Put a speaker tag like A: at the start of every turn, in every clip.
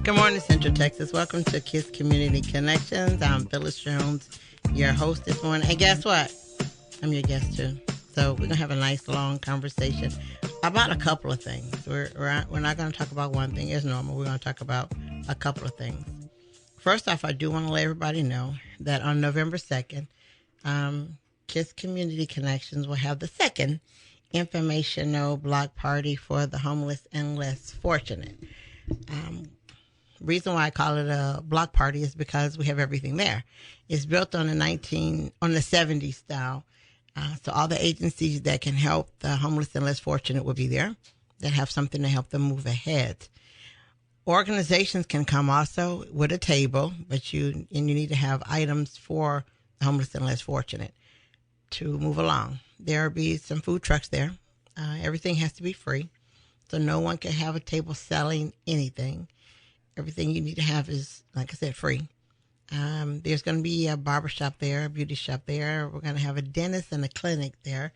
A: Good morning, Central Texas. Welcome to KISS Community Connections. I'm Phyllis Jones, your host this morning. And guess what? I'm your guest too. So we're going to have a nice long conversation about a couple of things. We're not going to talk about one thing as normal. We're going to talk about a couple of things. First off, I do want to let everybody know that on November 2nd, KISS Community Connections will have the second informational block party for the homeless and less fortunate. Reason why I call it a block party is because we have everything there. It's built on the 70s style. So all the agencies that can help the homeless and less fortunate will be there, that have something to help them move ahead. Organizations can come also with a table, but you need to have items for the homeless and less fortunate to move along. There will be some food trucks there. Everything has to be free, so no one can have a table selling anything. Everything you need to have is, like I said, free. There's going to be a barber shop there, a beauty shop there. We're going to have a dentist and a clinic there.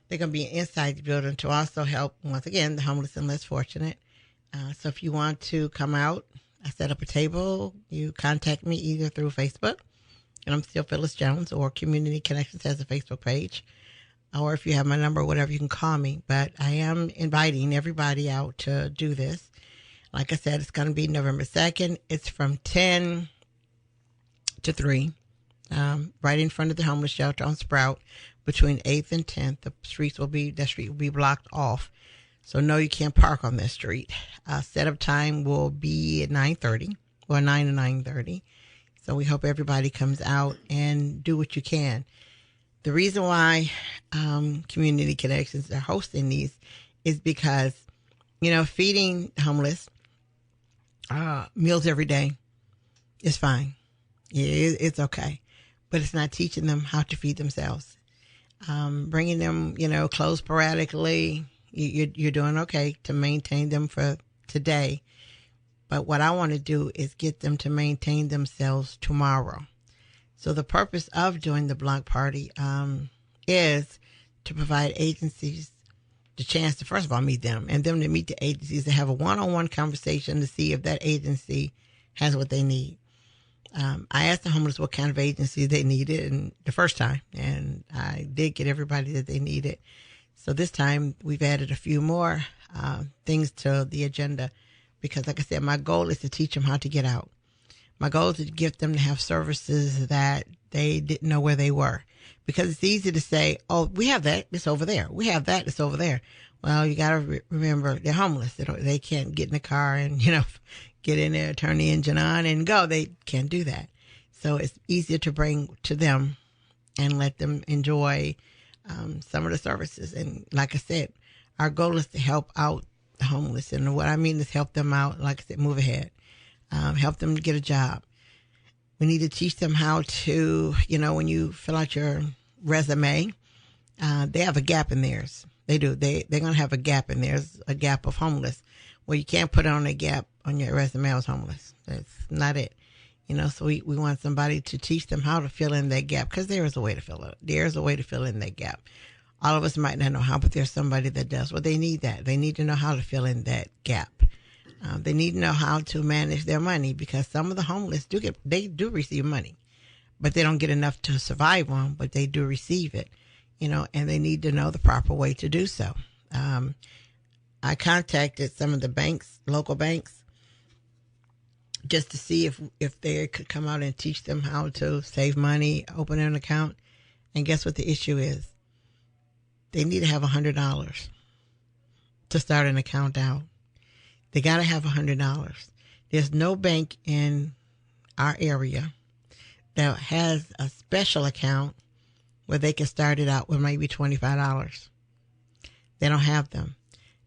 A: They're going to be inside the building to also help, once again, the homeless and less fortunate. So if you want to come out, I set up a table. You contact me either through Facebook, and I'm still Phyllis Jones, or Community Connections has a Facebook page. Or if you have my number or whatever, you can call me. But I am inviting everybody out to do this. Like I said, it's going to be November 2nd. It's from 10 to 3, right in front of the homeless shelter on Sprout, between 8th and 10th. That street will be blocked off. So no, you can't park on that street. Setup time will be at 9:30, or 9 to 9:30. So we hope everybody comes out and do what you can. The reason why Community Connections are hosting these is because, feeding homeless meals every day is fine. It's okay. But it's not teaching them how to feed themselves. Bringing them, clothes sporadically, you're doing okay to maintain them for today. But what I want to do is get them to maintain themselves tomorrow. So the purpose of doing the block party is to provide agencies the chance to, first of all, meet them, and them to meet the agencies, to have a one-on-one conversation to see if that agency has what they need. I asked the homeless what kind of agency they needed and the first time, and I did get everybody that they needed. So this time we've added a few more things to the agenda because, like I said, my goal is to teach them how to get out. My goal is to get them to have services that they didn't know where they were. Because it's easy to say, oh, we have that, it's over there. We have that, it's over there. Well, you got to remember, they're homeless. They can't get in the car and, get in there, turn the engine on and go. They can't do that. So it's easier to bring to them and let them enjoy some of the services. And like I said, our goal is to help out the homeless. And what I mean is help them out, like I said, move ahead. Help them to get a job. We need to teach them how to, when you fill out your resume, they have a gap in theirs. They do. They're going to have a gap in theirs, a gap of homeless. Well, you can't put on a gap on your resume as homeless. That's not it. So we want somebody to teach them how to fill in that gap, because there is a way to fill it. There's a way to fill in that gap. All of us might not know how, but there's somebody that does. Well, they need that. They need to know how to fill in that gap. They need to know how to manage their money, because some of the homeless do receive money, but they don't get enough to survive on, but they do receive it, and they need to know the proper way to do so. I contacted some of the banks, local banks, just to see if they could come out and teach them how to save money, open an account. And guess what the issue is? They need to have $100 to start an account out. They got to have $100. There's no bank in our area that has a special account where they can start it out with maybe $25. They don't have them,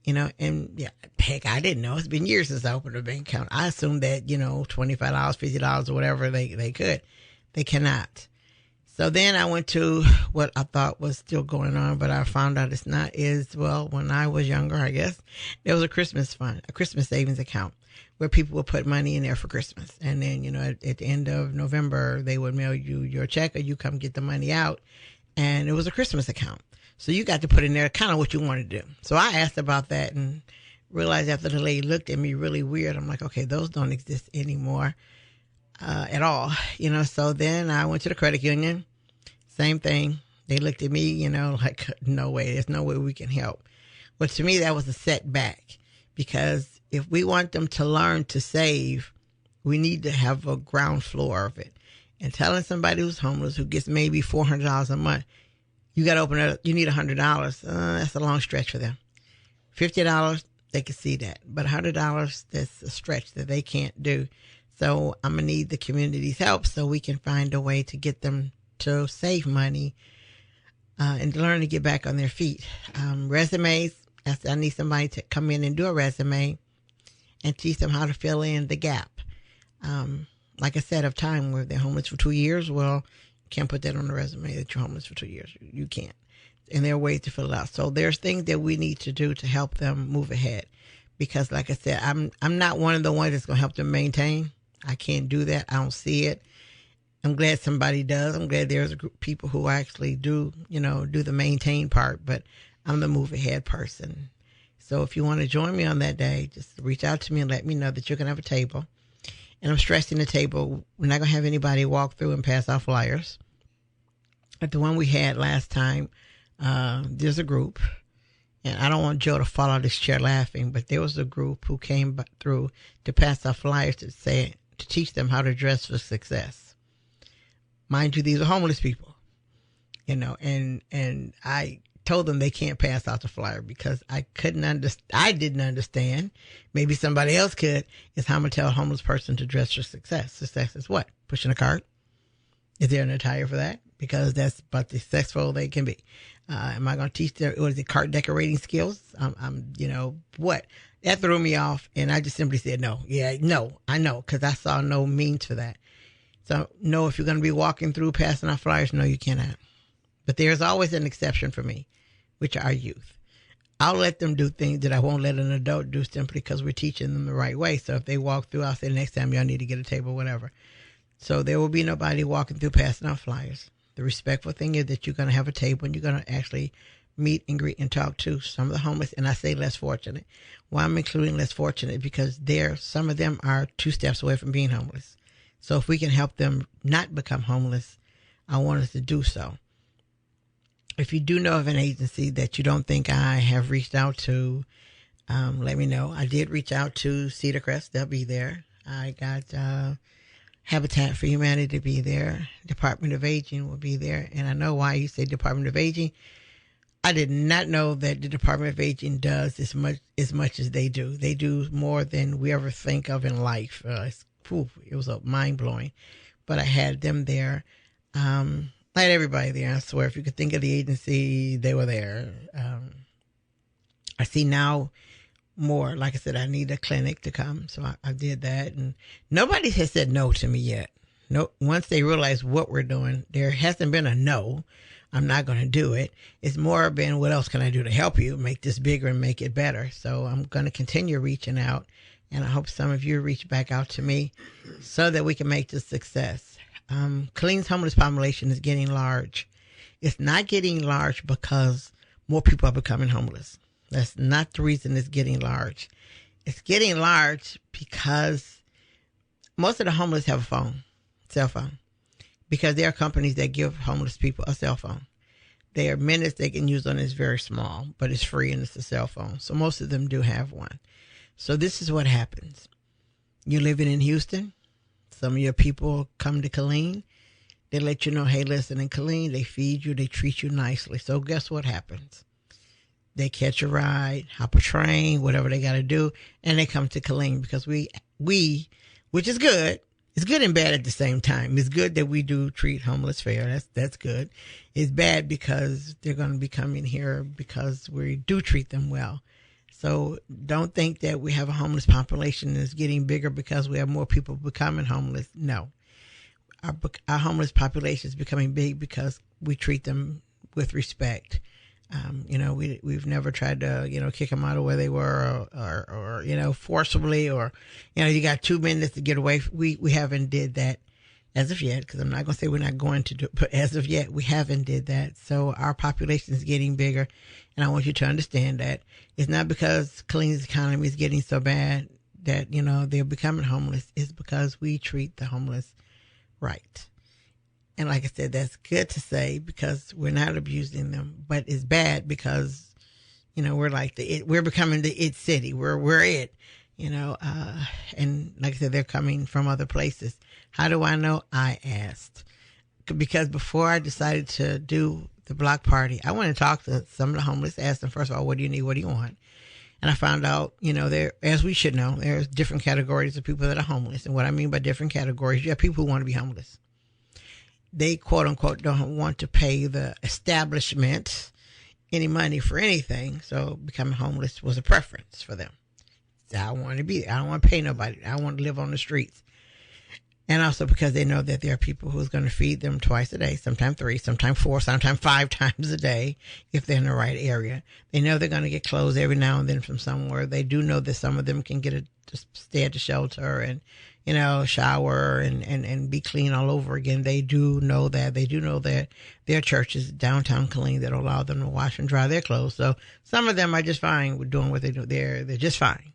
A: and heck, I didn't know. It's been years since I opened a bank account. I assumed that, $25, $50 or whatever they could. They cannot. So then I went to what I thought was still going on, but I found out it's not, when I was younger, I guess, there was a Christmas fund, a Christmas savings account where people would put money in there for Christmas. And then, at the end of November, they would mail you your check or you come get the money out. And it was a Christmas account. So you got to put in there kind of what you want to do. So I asked about that and realized after the lady looked at me really weird, I'm like, okay, those don't exist anymore at all. So then I went to the credit union. Same thing. They looked at me, like, no way. There's no way we can help. But to me, that was a setback, because if we want them to learn to save, we need to have a ground floor of it. And telling somebody who's homeless, who gets maybe $400 a month, you got to open it up, you need $100. That's a long stretch for them. $50, they can see that. But $100, that's a stretch that they can't do. So I'm going to need the community's help so we can find a way to get them to save money and learn to get back on their feet. Resumes, I need somebody to come in and do a resume and teach them how to fill in the gap. Like I said, of time where they're homeless for 2 years, well, you can't put that on the resume that you're homeless for 2 years. You can't. And there are ways to fill it out. So there's things that we need to do to help them move ahead. Because like I said, I'm not one of the ones that's going to help them maintain. I can't do that. I don't see it. I'm glad somebody does. I'm glad there's a group of people who actually do the maintain part, but I'm the move ahead person. So if you want to join me on that day, just reach out to me and let me know that you're going to have a table. And I'm stressing the table. We're not going to have anybody walk through and pass out flyers. But the one we had last time, there's a group, and I don't want Joe to fall out of his chair laughing, but there was a group who came through to pass out flyers to teach them how to dress for success. Mind you, these are homeless people, and I told them they can't pass out the flyer because I didn't understand. Maybe somebody else could. Is how I'm going to tell a homeless person to dress for success. Success is what? Pushing a cart? Is there an attire for that? Because that's about the successful they can be. Am I going to teach them, cart decorating skills? What? That threw me off, and I just simply said no. Yeah, no, I know, because I saw no means for that. So, no, if you're going to be walking through passing out flyers, no, you cannot. But there's always an exception for me, which are youth. I'll let them do things that I won't let an adult do simply because we're teaching them the right way. So if they walk through, I'll say next time y'all need to get a table, whatever. So there will be nobody walking through passing out flyers. The respectful thing is that you're going to have a table and you're going to actually meet and greet and talk to some of the homeless. And I say less fortunate. Why I'm including less fortunate? Because some of them are 2 steps away from being homeless. So if we can help them not become homeless, I want us to do so. If you do know of an agency that you don't think I have reached out to, let me know. I did reach out to Cedar Crest. They'll be there. I got Habitat for Humanity to be there. Department of Aging will be there. And I know why you say Department of Aging. I did not know that the Department of Aging does as much as they do. They do more than we ever think of in life. It was mind-blowing. But I had them there. I had everybody there, I swear. If you could think of the agency, they were there. I see now more. Like I said, I need a clinic to come. So I did that. And nobody has said no to me yet. No, once they realize what we're doing, there hasn't been a no. I'm not going to do it. It's more been, what else can I do to help you make this bigger and make it better? So I'm going to continue reaching out. And I hope some of you reach back out to me so that we can make this success. Killeen's homeless population is getting large. It's not getting large because more people are becoming homeless. That's not the reason it's getting large. It's getting large because most of the homeless have a cell phone, because there are companies that give homeless people a cell phone. Their minutes they can use on it is very small, but it's free and it's a cell phone. So most of them do have one. So this is what happens. You're living in Houston. Some of your people come to Killeen. They let you know, hey, listen, in Killeen, they feed you, they treat you nicely. So guess what happens? They catch a ride, hop a train, whatever they got to do, and they come to Killeen because we, which is good. It's good and bad at the same time. It's good that we do treat homeless fair. That's good. It's bad because they're going to be coming here because we do treat them well. So don't think that we have a homeless population that's getting bigger because we have more people becoming homeless. No. Our homeless population is becoming big because we treat them with respect. We've never tried to, kick them out of where they were or forcibly or, you got 2 minutes to get away. We haven't did that. as of yet, because I'm not going to say we're not going to do it, but as of yet, we haven't did that. So our population is getting bigger, and I want you to understand that it's not because Killeen's economy is getting so bad that, they're becoming homeless. It's because we treat the homeless right. And like I said, that's good to say because we're not abusing them, but it's bad because, we're like we're becoming the it city. We're it, and like I said, they're coming from other places. How do I know? I asked because before I decided to do the block party, I went and talked to some of the homeless, asked them, first of all, what do you need? What do you want? And I found out, there, as we should know, there's different categories of people that are homeless. And what I mean by different categories, you have people who want to be homeless. They, quote unquote, don't want to pay the establishment any money for anything. So becoming homeless was a preference for them. So I want to be there. I don't want to pay nobody. I want to live on the streets. And also because they know that there are people who's going to feed them twice a day, sometimes 3, sometimes 4, sometimes 5 times a day, if they're in the right area. They know they're going to get clothes every now and then from somewhere. They do know that some of them can get to stay at the shelter and, shower and be clean all over again. They do know that. They do know that there are churches downtown Killeen that allow them to wash and dry their clothes. So some of them are just fine with doing what they do. They're just fine.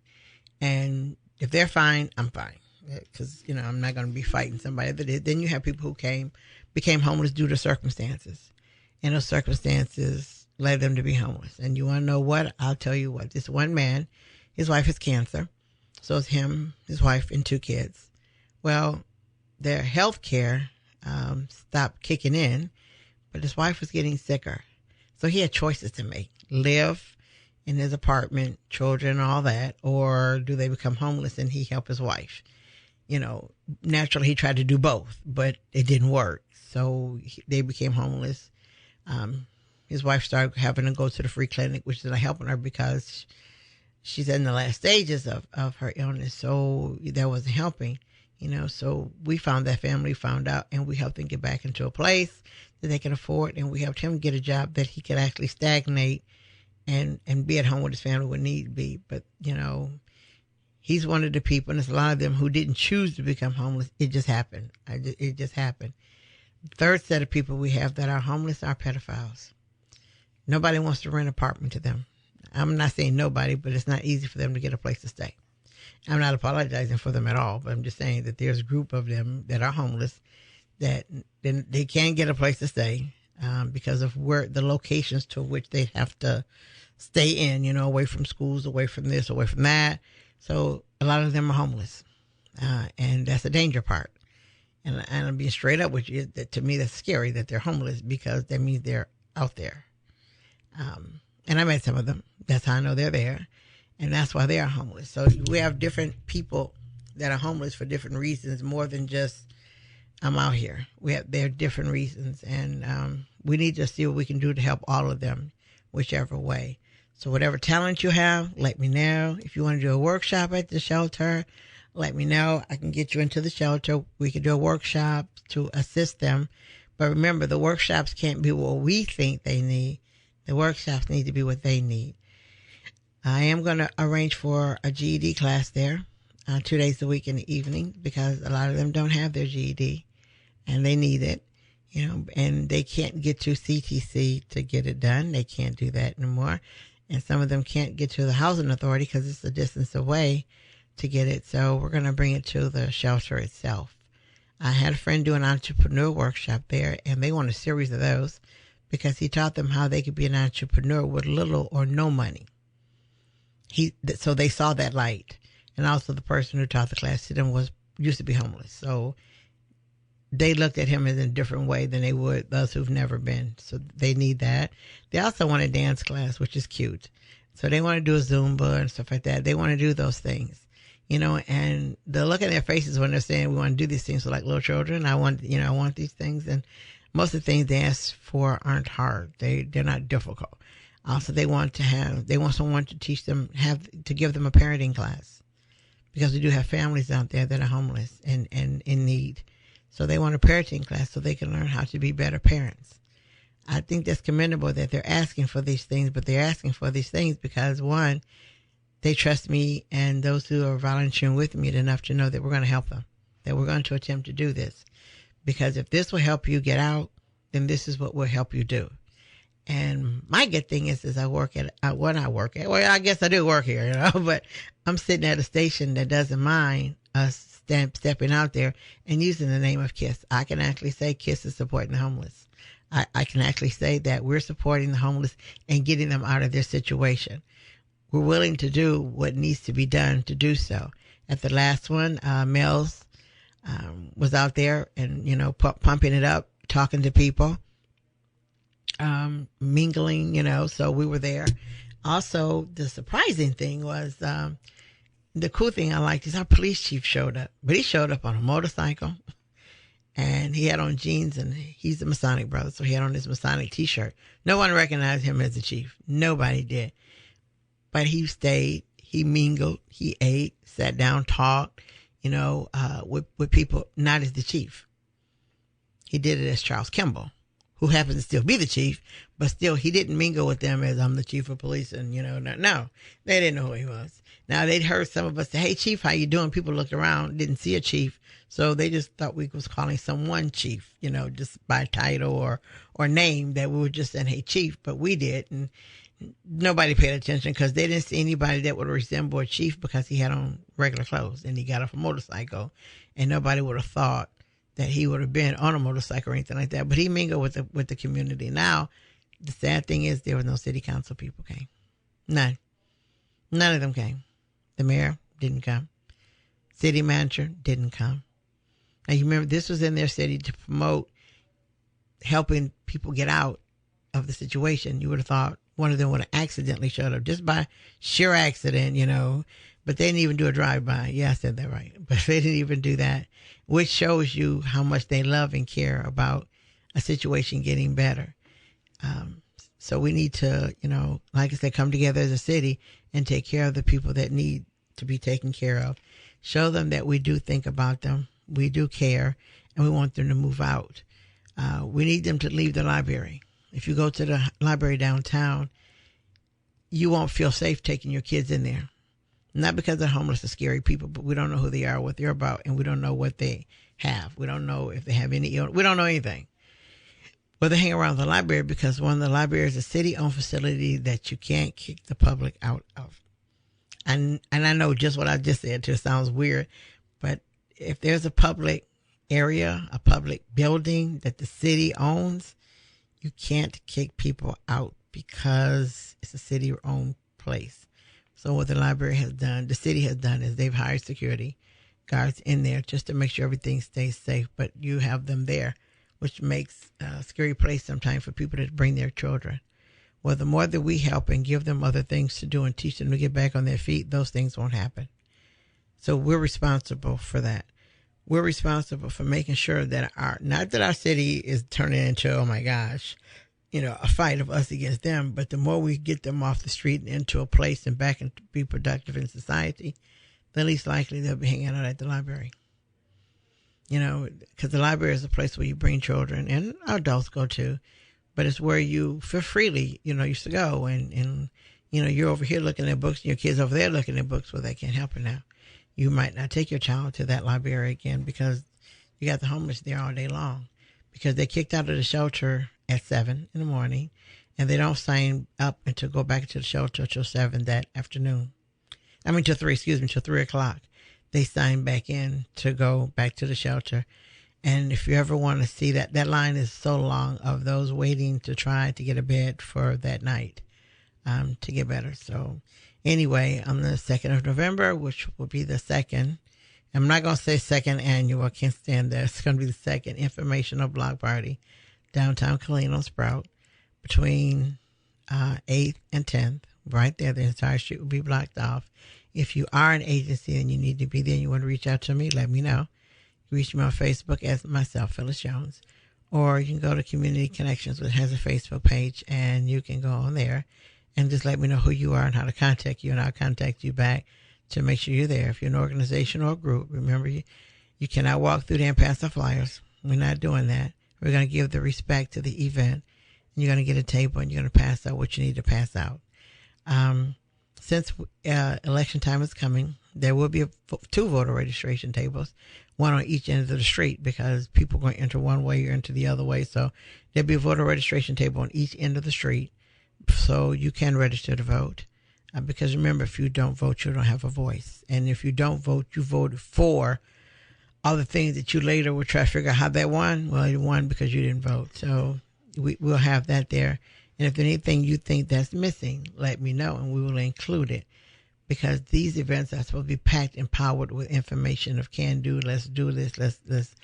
A: And if they're fine, I'm fine. Because, I'm not going to be fighting somebody that is. Then you have people who became homeless due to circumstances. And those circumstances led them to be homeless. And you want to know what? I'll tell you what. This one man, his wife has cancer. So it's him, his wife, and 2 kids. Well, their health care stopped kicking in, but his wife was getting sicker. So he had choices to make. Live in his apartment, children, all that, or do they become homeless and he help his wife? Naturally he tried to do both, but it didn't work. So they became homeless. His wife started having to go to the free clinic, which is not helping her because she's in the last stages of her illness. So that wasn't helping, so we found that family, found out, and we helped them get back into a place that they can afford. And we helped him get a job that he could actually stagnate and be at home with his family when need be. But, he's one of the people, and there's a lot of them who didn't choose to become homeless. It just happened. It just happened. The third set of people we have that are homeless are pedophiles. Nobody wants to rent an apartment to them. I'm not saying nobody, but it's not easy for them to get a place to stay. I'm not apologizing for them at all, but I'm just saying that there's a group of them that are homeless that they can't get a place to stay because of where the locations to which they have to stay in, away from schools, away from this, away from that. So a lot of them are homeless, and that's the danger part. And I'm being straight up with you. That to me, that's scary that they're homeless because that means they're out there. And I met some of them. That's how I know they're there, and that's why they are homeless. So we have different people that are homeless for different reasons, more than just I'm out here. There are different reasons, and we need to see what we can do to help all of them, whichever way. So whatever talent you have, let me know. If you want to do a workshop at the shelter, let me know. I can get you into the shelter. We can do a workshop to assist them. But remember, the workshops can't be what we think they need. The workshops need to be what they need. I am going to arrange for a GED class there 2 days a week in the evening because a lot of them don't have their GED and they need it, and they can't get to CTC to get it done. They can't do that anymore. And some of them can't get to the housing authority because it's a distance away to get it. So we're going to bring it to the shelter itself. I had a friend do an entrepreneur workshop there, and they want a series of those because he taught them how they could be an entrepreneur with little or no money. So they saw that light. And also the person who taught the class to them used to be homeless. So they looked at him in a different way than they would those who've never been. So they need that. They also want a dance class, which is cute. So they want to do a Zumba and stuff like that. They want to do those things, and the look in their faces when they're saying we want to do these things. So like little children, I want these things. And most of the things they ask for aren't hard. They're not difficult. Also, they want someone to teach them, to give them a parenting class because we do have families out there that are homeless and in need. So they want a parenting class so they can learn how to be better parents. I think that's commendable that they're asking for these things, but they're asking for these things because, one, they trust me and those who are volunteering with me enough to know that we're going to help them, that we're going to attempt to do this. because if this will help you get out, then this is what will help you do. And my good thing is I work at, well, I guess I do work here, but I'm sitting at a station that doesn't mind us stepping out there and using the name of KISS. I can actually say KISS is supporting the homeless. I can actually say that we're supporting the homeless and getting them out of their situation. We're willing to do what needs to be done to do so. At the last one, Mills was out there and, pumping it up, talking to people, mingling, so we were there. Also, the surprising thing was, the cool thing I liked is our police chief showed up, but he showed up on a motorcycle and he had on jeans, and he's a Masonic brother. So he had on his Masonic t-shirt. No one recognized him as the chief. Nobody did, but he stayed, he mingled, he ate, sat down, talked, with people, not as the chief. He did it as Charles Kimball, who happens to still be the chief, but still he didn't mingle with them as I'm the chief of police. And, no, they didn't know who he was. Now they'd heard some of us say, "Hey chief, how you doing?" People looked around, didn't see a chief. So they just thought we was calling someone chief, just by title or name, that we were just saying, "Hey chief," but we did. And nobody paid attention because they didn't see anybody that would resemble a chief because he had on regular clothes and he got off a motorcycle, and nobody would have thought that he would have been on a motorcycle or anything like that. But he mingled with the community. Now, the sad thing is there was no city council people came. None of them came. The mayor didn't come. City manager didn't come. Now, you remember, this was in their city to promote helping people get out of the situation. You would have thought one of them would have accidentally showed up just by sheer accident, but they didn't even do a drive-by. Yeah, I said that right. But they didn't even do that, which shows you how much they love and care about a situation getting better. So we need to, like I said, come together as a city and take care of the people that need to be taken care of. Show them that we do think about them, we do care, and we want them to move out. We need them to leave the library. If you go to the library downtown, you won't feel safe taking your kids in there. Not because they're homeless or scary people, but we don't know who they are, what they're about, and we don't know what they have. We don't know if they have any illness. We don't know anything. Well, they hang around the library because one of the libraries is a city-owned facility that you can't kick the public out of. And I know just what I just said too sounds weird, but if there's a public area, a public building that the city owns, you can't kick people out because it's a city-owned place. So what the library has done, the city has done, is they've hired security guards in there just to make sure everything stays safe, but you have them there, which makes a scary place sometimes for people to bring their children. Well, the more that we help and give them other things to do and teach them to get back on their feet, those things won't happen. So we're responsible for that. We're responsible for making sure that not that our city is turning into, oh my gosh, a fight of us against them, but the more we get them off the street and into a place and back and be productive in society, the least likely they'll be hanging out at the library. Because the library is a place where you bring children and adults go to, but it's where you feel freely, used to go. And you're over here looking at books and your kids over there looking at books. Well, they can't help it now. You might not take your child to that library again because you got the homeless there all day long because they kicked out of the shelter at 7 in the morning and they don't sign up and to go back to the shelter till 7 that afternoon. Till 3 o'clock. They sign back in to go back to the shelter. And if you ever want to see that line is so long of those waiting to try to get a bed for that night, to get better. So anyway, on the 2nd of November, which will be the second, I'm not going to say second annual, I can't stand that. It's going to be the second informational block party, downtown Killeen on Sprout, between 8th and 10th. Right there, the entire street will be blocked off. If you are an agency and you need to be there and you want to reach out to me, let me know. Reach me on Facebook as myself, Phyllis Jones. Or you can go to Community Connections, which has a Facebook page, and you can go on there and just let me know who you are and how to contact you, and I'll contact you back to make sure you're there. If you're an organization or a group, remember you cannot walk through there and pass the flyers. We're not doing that. We're going to give the respect to the event, and you're going to get a table and you're going to pass out what you need to pass out. Since election time is coming, there will be 2 voter registration tables. one on each end of the street because people are going to enter one way or enter the other way. So there'll be a voter registration table on each end of the street so you can register to vote. Because remember, if you don't vote, you don't have a voice. And if you don't vote, you voted for all the things that you later will try to figure out how that won. Well, it won because you didn't vote. So we'll have that there. And if there's anything you think that's missing, let me know and we will include it. Because these events are supposed to be packed and powered with information of can do, let's do this, let's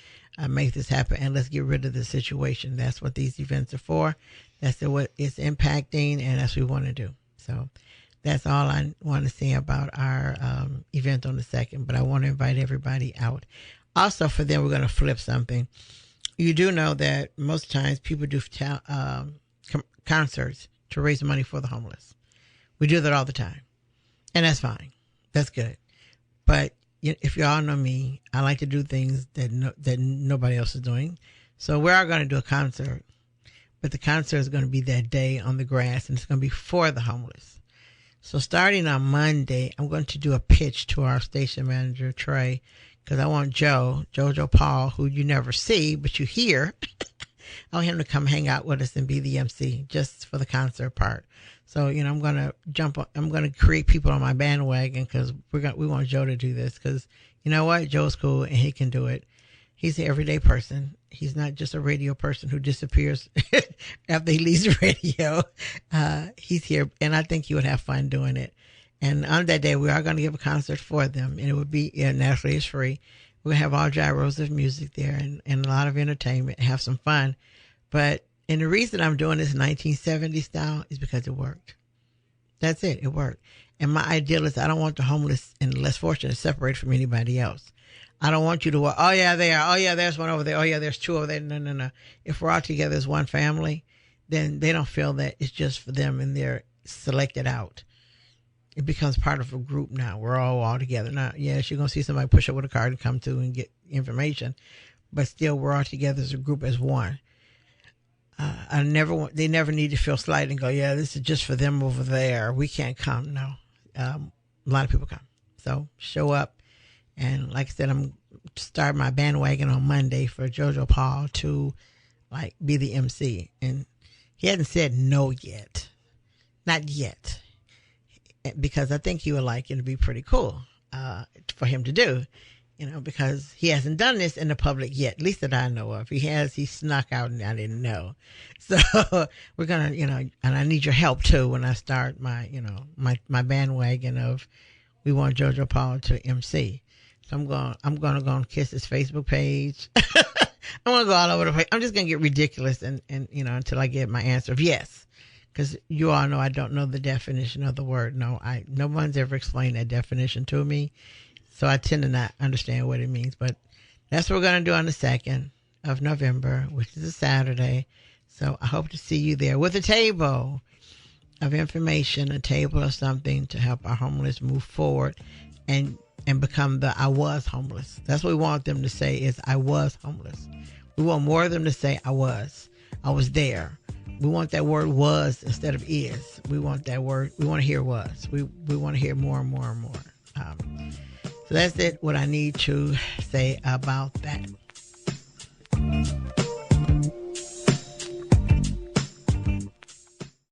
A: make this happen, and let's get rid of the situation. That's what these events are for. That's what it's impacting, and that's what we want to do. So that's all I want to say about our event on the 2nd. But I want to invite everybody out. Also, for them, we're going to flip something. You do know that most times people do concerts to raise money for the homeless. We do that all the time. And that's fine. That's good. But if you all know me, I like to do things that nobody else is doing. So we are going to do a concert. But the concert is going to be that day on the grass, and it's going to be for the homeless. So starting on Monday, I'm going to do a pitch to our station manager, Trey, because I want Jojo Paul, who you never see, but you hear. I want him to come hang out with us and be the MC just for the concert part. So, I'm going to create people on my bandwagon because we want Joe to do this because you know what? Joe's cool and he can do it. He's an everyday person. He's not just a radio person who disappears after he leaves radio. He's here, and I think he would have fun doing it. And on that day, we are going to give a concert for them, and it would be, naturally, it's free. We're going to have all gyros of music there and a lot of entertainment, have some fun. And the reason I'm doing this 1970 style is because it worked. That's it. It worked. And my ideal is I don't want the homeless and the less fortunate separated from anybody else. I don't want you to, oh yeah, they are. Oh yeah, there's one over there. Oh yeah, there's two over there. No. If we're all together as one family, then they don't feel that it's just for them and they're selected out. It becomes part of a group now. We're all together. Now, yes, you're going to see somebody push up with a card and come to and get information, but still we're all together as a group as one. They never need to feel slighted and go, yeah, this is just for them over there. We can't come. No. A lot of people come. So show up. And like I said, I'm starting my bandwagon on Monday for Jojo Paul to be the MC. And he hasn't said no yet. Not yet. Because I think he would like it to be pretty cool for him to do. Because he hasn't done this in the public yet, at least that I know of. He has, he snuck out and I didn't know. So we're going to, and I need your help too when I start my, my bandwagon of we want Jojo Paul to MC. So I'm going to go and kiss his Facebook page. I'm going to go all over the place. I'm just going to get ridiculous and, until I get my answer of yes. Because you all know I don't know the definition of the word. No one's ever explained that definition to me. So I tend to not understand what it means, but that's what we're going to do on the 2nd of November, which is a Saturday. So I hope to see you there with a table of information, a table of something to help our homeless move forward and become the I was homeless. That's what we want them to say is I was homeless. We want more of them to say I was there. We want that word was instead of is. We want that word. We want to hear was. We want to hear more and more and more. So that's it, what I need to say about that.